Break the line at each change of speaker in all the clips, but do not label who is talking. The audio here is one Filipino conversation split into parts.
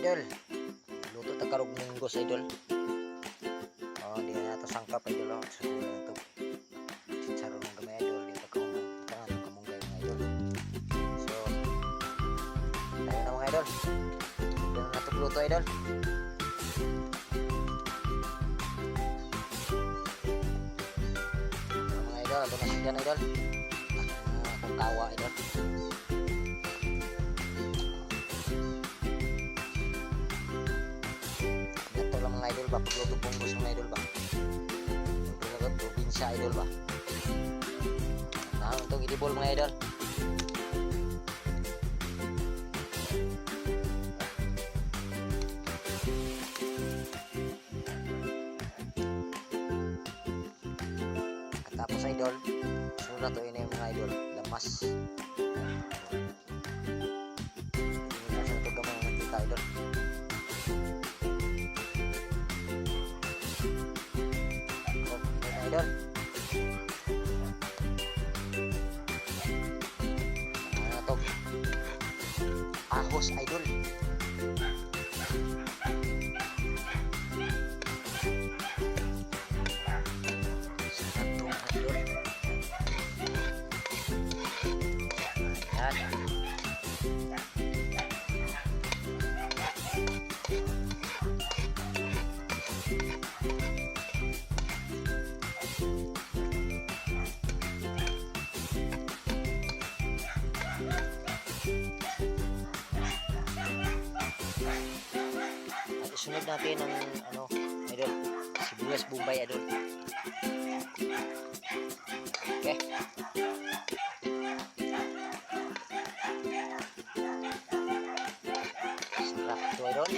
idol. Luto ta karog munggos idol. Oh, di na ito sangkap idol. Oh. So, ito. Chicharon ng gamay idol. Dito ka tangan kamunggay mga idol. So, tayo na mga idol. Ito na ito luto idol. Mga idol, ito na siya idol. Kung tawa idol. Mga idol ba, pagluto punggos mga idol ba, pagluto probinsya idol ba, nah itong idibol mga idol. At tapos idol, sunod na to ini mga idol, lamas. Hindi na siya ito gamang nakita idol. Idol. Ano to? Ahos idol. Sarap to idol. Ayan. Sunod natin ang ano, idol, sibuyas bombay idol. Okay. Sarap ito idol.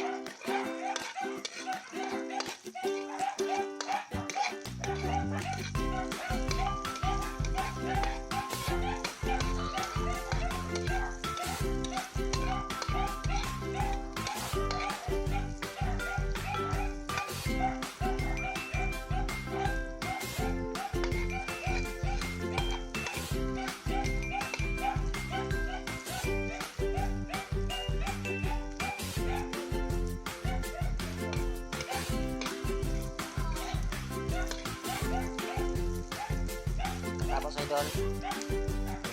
Tapos idol,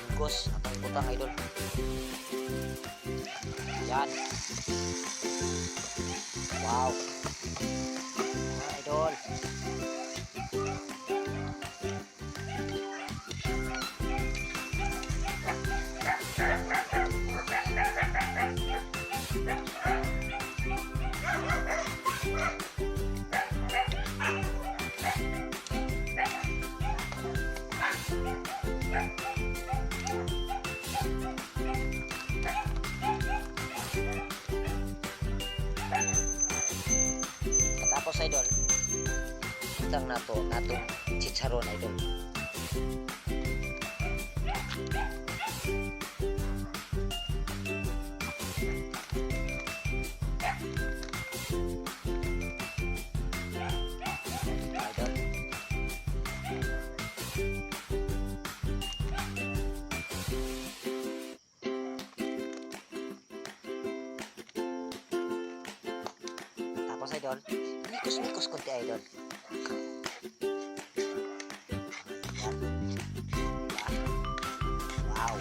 munggos atau ikutang idol. Yan. Wow. Idol. Tapos idol, utang natong chicharon idol. Tapos idol, mikos-mikos konti idol. Wow.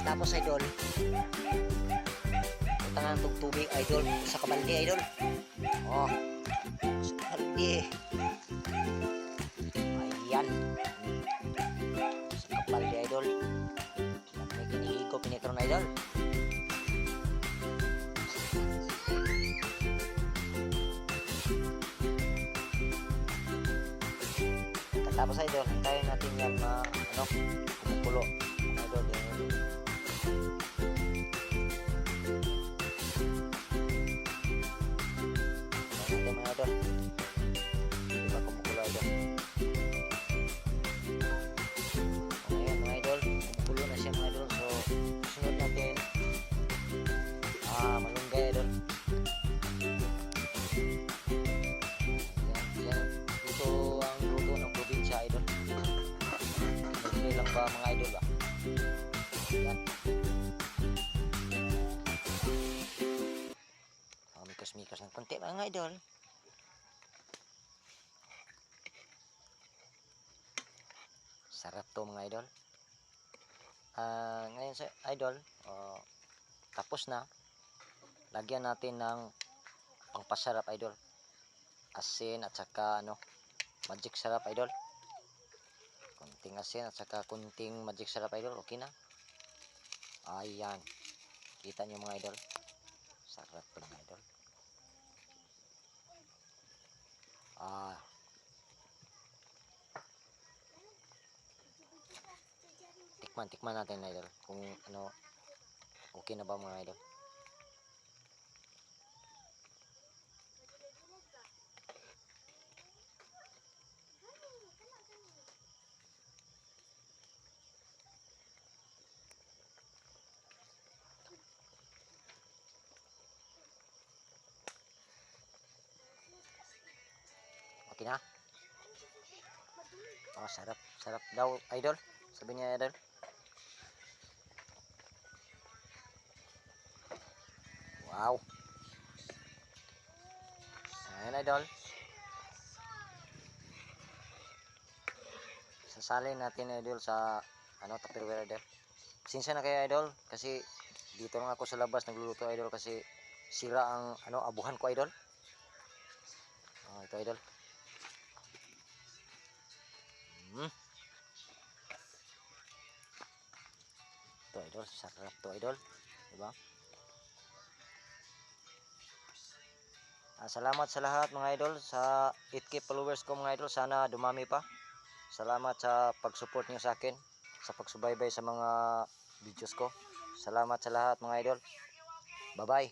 Tapos idol, utangan itong tubig idol sa kabalde idol. Oh, sa kabalde. Ayan. Sa kabalde idol. May kinihigo pinitron idol. Tapos idol, hintayin natin yan na ano, kumukulo. Idol, idol. Hindi pa kumukulo idol. O, ayan mga idol, kumukulo na siya mga idol. So sunod natin malunggay idol. Yan, ito ang luto ng probinsya idol. Malunggay lang ba mga idol ba? Yan. Mikas-mikas ng konti mga idol. Sarap to mga idol. Ngayon sa idol, tapos na. Lagyan natin ng pangpasarap idol. Asin at saka magic sarap idol. Kunting asin at saka kunting magic sarap idol. Okay na. Ayan. Kita nyo mga idol. Sarap to mga idol. Tikman natin idol kung okay na ba mga idol. Okay na. Sarap daw idol, sabi niya idol. Wow. Ayan idol. Sasalin natin idol sa Tupperware idol. Pasensya na kayo idol kasi dito lang ako sa labas nagluluto idol kasi sira ang abuhan ko idol. Ito idol. Ito idol, sarap to idol, diba? Salamat sa lahat mga idol, sa 8K followers ko mga idol, sana dumami pa. Salamat sa pag-support niyo sa akin, sa pagsubaybay sa mga videos ko. Salamat sa lahat mga idol. Bye bye.